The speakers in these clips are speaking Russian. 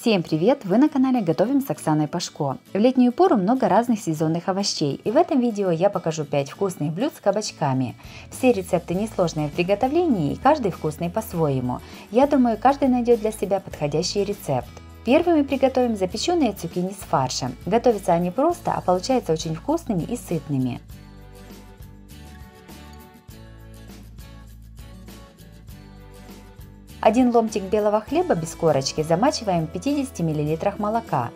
Всем привет! Вы на канале Готовим с Оксаной Пашко. В летнюю пору много разных сезонных овощей, и в этом видео я покажу 5 вкусных блюд с кабачками. Все рецепты несложные в приготовлении и каждый вкусный по-своему. Я думаю, каждый найдет для себя подходящий рецепт. Первыми приготовим запеченные цукини с фаршем. Готовятся они просто, а получаются очень вкусными и сытными. Один ломтик белого хлеба без корочки замачиваем в 50 мл молока.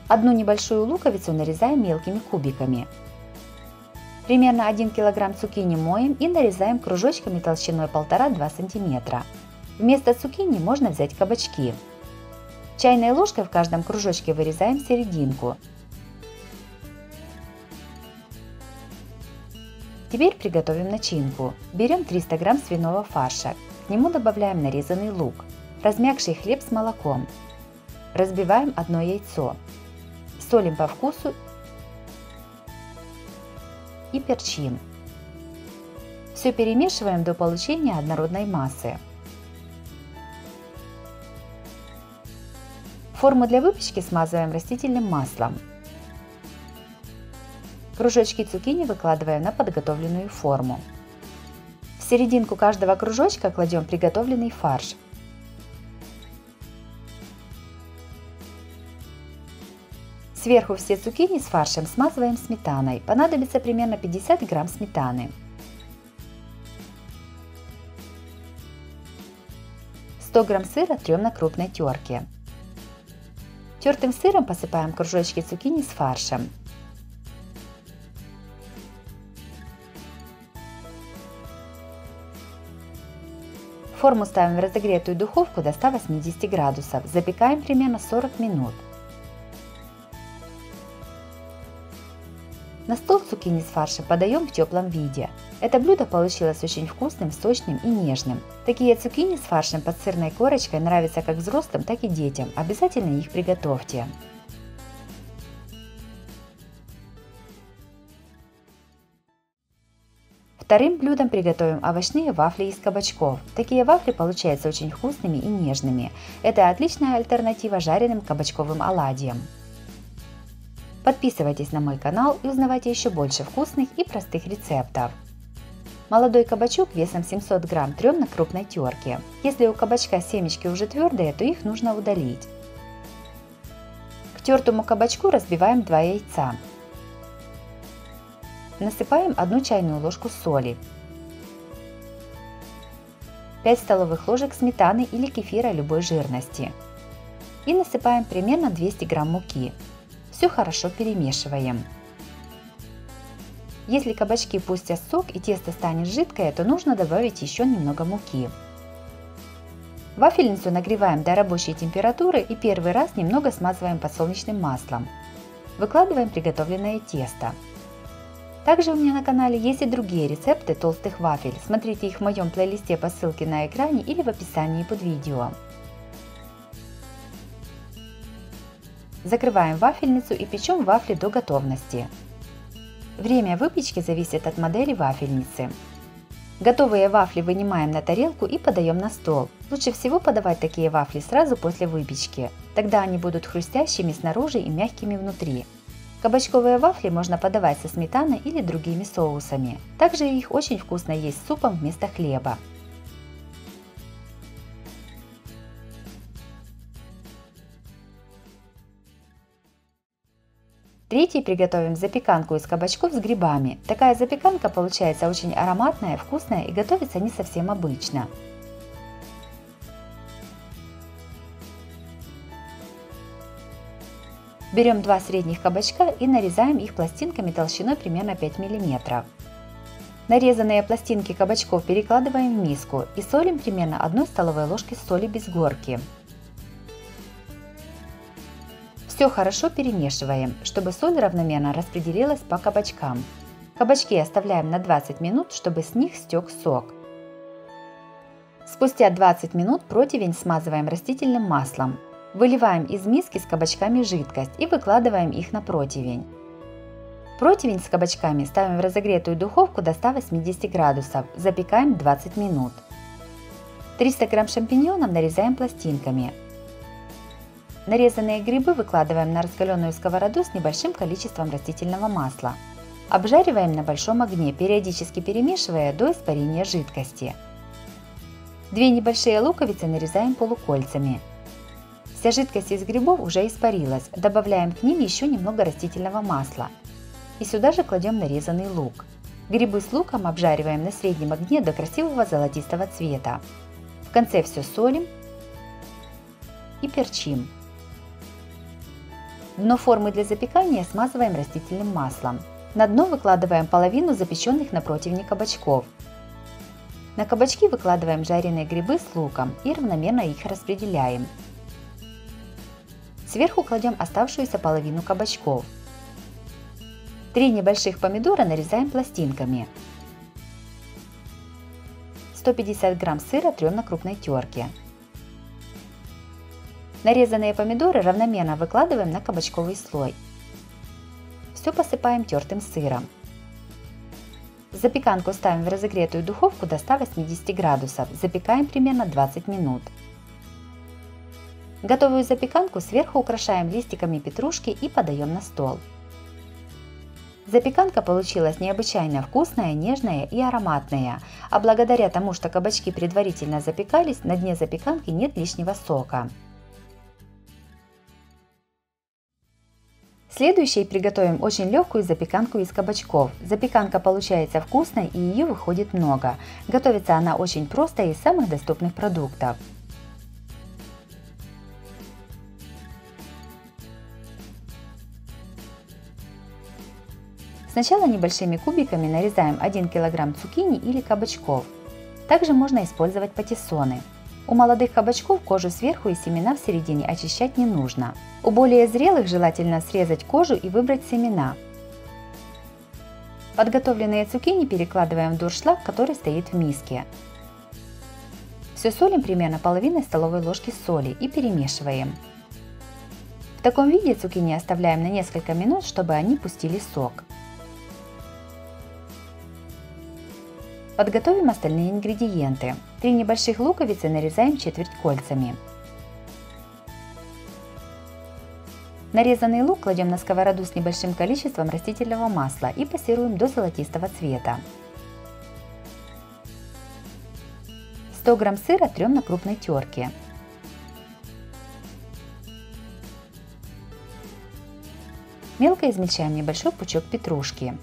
Одну небольшую луковицу нарезаем мелкими кубиками. Примерно 1 кг цукини моем и нарезаем кружочками толщиной 1,5-2 см. Вместо цукини можно взять кабачки. Чайной ложкой в каждом кружочке вырезаем серединку. Теперь приготовим начинку. Берем 300 г свиного фарша, к нему добавляем нарезанный лук, размякший хлеб с молоком, разбиваем одно яйцо, солим по вкусу и перчим. Все перемешиваем до получения однородной массы. Форму для выпечки смазываем растительным маслом. Кружочки цукини выкладываем на подготовленную форму. В серединку каждого кружочка кладем приготовленный фарш. Сверху все цукини с фаршем смазываем сметаной. Понадобится примерно 50 г сметаны. 100 г сыра трем на крупной терке. Тертым сыром посыпаем кружочки цукини с фаршем. Форму ставим в разогретую духовку до 180 градусов. Запекаем примерно 40 минут. На стол цукини с фаршем подаем в теплом виде. Это блюдо получилось очень вкусным, сочным и нежным. Такие цукини с фаршем под сырной корочкой нравятся как взрослым, так и детям. Обязательно их приготовьте. Вторым блюдом приготовим овощные вафли из кабачков. Такие вафли получаются очень вкусными и нежными. Это отличная альтернатива жареным кабачковым оладьям. Подписывайтесь на мой канал и узнавайте еще больше вкусных и простых рецептов. Молодой кабачок весом 700 г трем на крупной терке. Если у кабачка семечки уже твердые, то их нужно удалить. К тертому кабачку разбиваем 2 яйца. Насыпаем 1 чайную ложку соли, 5 столовых ложек сметаны или кефира любой жирности и насыпаем примерно 200 г муки. Все хорошо перемешиваем. Если кабачки пустят сок и тесто станет жидкое, то нужно добавить еще немного муки. Вафельницу нагреваем до рабочей температуры и первый раз немного смазываем подсолнечным маслом. Выкладываем приготовленное тесто. Также у меня на канале есть и другие рецепты толстых вафель. Смотрите их в моем плейлисте по ссылке на экране или в описании под видео. Закрываем вафельницу и печем вафли до готовности. Время выпечки зависит от модели вафельницы. Готовые вафли вынимаем на тарелку и подаем на стол. Лучше всего подавать такие вафли сразу после выпечки. Тогда они будут хрустящими снаружи и мягкими внутри. Кабачковые вафли можно подавать со сметаной или другими соусами. Также их очень вкусно есть с супом вместо хлеба. Третий приготовим запеканку из кабачков с грибами. Такая запеканка получается очень ароматная, вкусная и готовится не совсем обычно. Берем 2 средних кабачка и нарезаем их пластинками толщиной примерно 5 мм. Нарезанные пластинки кабачков перекладываем в миску и солим примерно 1 столовой ложкой соли без горки. Все хорошо перемешиваем, чтобы соль равномерно распределилась по кабачкам. Кабачки оставляем на 20 минут, чтобы с них стек сок. Спустя 20 минут противень смазываем растительным маслом. Выливаем из миски с кабачками жидкость и выкладываем их на противень. Противень с кабачками ставим в разогретую духовку до 180 градусов, запекаем 20 минут. 300 грамм шампиньонов нарезаем пластинками. Нарезанные грибы выкладываем на раскаленную сковороду с небольшим количеством растительного масла. Обжариваем на большом огне, периодически перемешивая до испарения жидкости. 2 небольшие луковицы нарезаем полукольцами. Вся жидкость из грибов уже испарилась, добавляем к ним еще немного растительного масла. И сюда же кладем нарезанный лук. Грибы с луком обжариваем на среднем огне до красивого золотистого цвета. В конце все солим и перчим. Дно формы для запекания смазываем растительным маслом. На дно выкладываем половину запеченных на противне кабачков. На кабачки выкладываем жареные грибы с луком и равномерно их распределяем. Сверху кладем оставшуюся половину кабачков. 3 небольших помидора нарезаем пластинками. 150 грамм сыра трем на крупной терке. Нарезанные помидоры равномерно выкладываем на кабачковый слой. Все посыпаем тертым сыром. Запеканку ставим в разогретую духовку до 180 градусов. Запекаем примерно 20 минут. Готовую запеканку сверху украшаем листиками петрушки и подаем на стол. Запеканка получилась необычайно вкусная, нежная и ароматная, а благодаря тому, что кабачки предварительно запекались, на дне запеканки нет лишнего сока. Следующей приготовим очень легкую запеканку из кабачков. Запеканка получается вкусной и ее выходит много. Готовится она очень просто и из самых доступных продуктов. Сначала небольшими кубиками нарезаем 1 кг цукини или кабачков. Также можно использовать патиссоны. У молодых кабачков кожу сверху и семена в середине очищать не нужно. У более зрелых желательно срезать кожу и выбрать семена. Подготовленные цукини перекладываем в дуршлаг, который стоит в миске. Все солим примерно половиной столовой ложки соли и перемешиваем. В таком виде цукини оставляем на несколько минут, чтобы они пустили сок. Подготовим остальные ингредиенты. 3 небольших луковицы нарезаем четверть кольцами. Нарезанный лук кладем на сковороду с небольшим количеством растительного масла и пассируем до золотистого цвета. 100 грамм сыра трем на крупной терке. Мелко измельчаем небольшой пучок петрушки.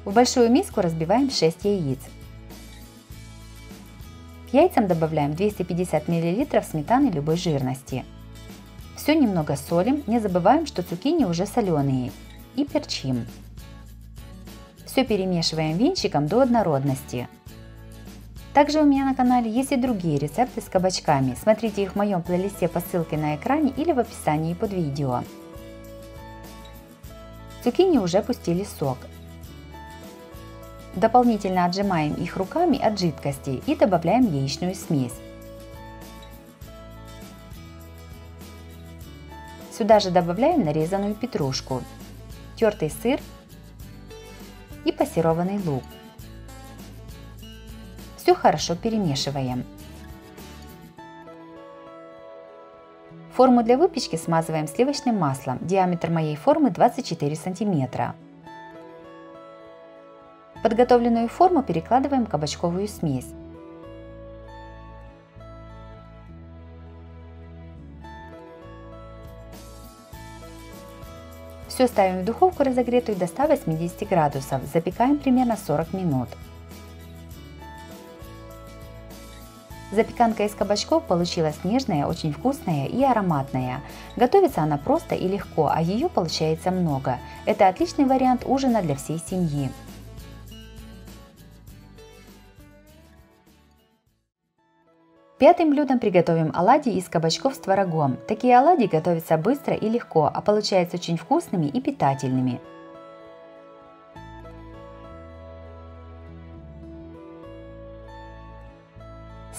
В большую миску разбиваем 6 яиц. К яйцам добавляем 250 мл сметаны любой жирности. Все немного солим, не забываем, что цукини уже соленые, и перчим. Все перемешиваем венчиком до однородности. Также у меня на канале есть и другие рецепты с кабачками. Смотрите их в моем плейлисте по ссылке на экране или в описании под видео. Цукини уже пустили сок. Дополнительно отжимаем их руками от жидкости и добавляем яичную смесь. Сюда же добавляем нарезанную петрушку, тертый сыр и пассерованный лук. Все хорошо перемешиваем. Форму для выпечки смазываем сливочным маслом. Диаметр моей формы 24 см. В подготовленную форму перекладываем кабачковую смесь. Все ставим в духовку разогретую до 180 градусов. Запекаем примерно 40 минут. Запеканка из кабачков получилась нежная, очень вкусная и ароматная. Готовится она просто и легко, а ее получается много. Это отличный вариант ужина для всей семьи. Пятым блюдом приготовим оладьи из кабачков с творогом. Такие оладьи готовятся быстро и легко, а получаются очень вкусными и питательными. –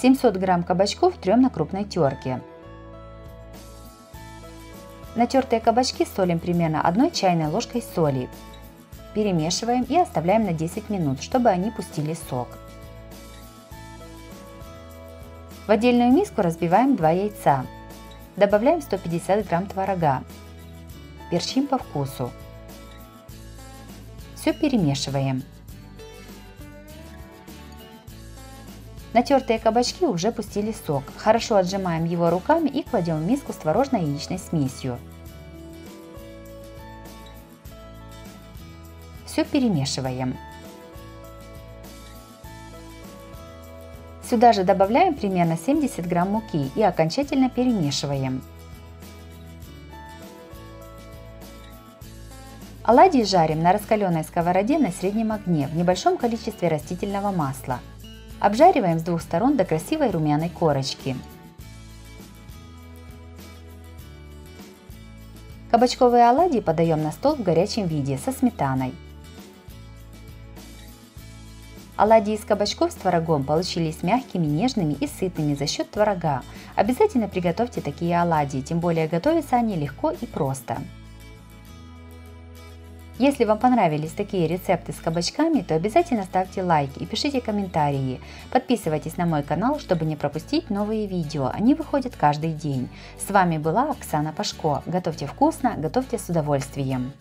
700 грамм кабачков трем на крупной терке. Натертые кабачки солим примерно 1 чайной ложкой соли. Перемешиваем и оставляем на 10 минут, чтобы они пустили сок. В отдельную миску разбиваем 2 яйца. Добавляем 150 грамм творога. Перчим по вкусу. Все перемешиваем. Натертые кабачки уже пустили сок. Хорошо отжимаем его руками и кладем в миску с творожно-яичной смесью. Все перемешиваем. Сюда же добавляем примерно 70 грамм муки и окончательно перемешиваем. Оладьи жарим на раскаленной сковороде на среднем огне в небольшом количестве растительного масла. Обжариваем с двух сторон до красивой румяной корочки. Кабачковые оладьи подаем на стол в горячем виде со сметаной. Оладьи из кабачков с творогом получились мягкими, нежными и сытными за счет творога. Обязательно приготовьте такие оладьи, тем более готовятся они легко и просто. Если вам понравились такие рецепты с кабачками, то обязательно ставьте лайк и пишите комментарии. Подписывайтесь на мой канал, чтобы не пропустить новые видео, они выходят каждый день. С вами была Оксана Пашко. Готовьте вкусно, готовьте с удовольствием.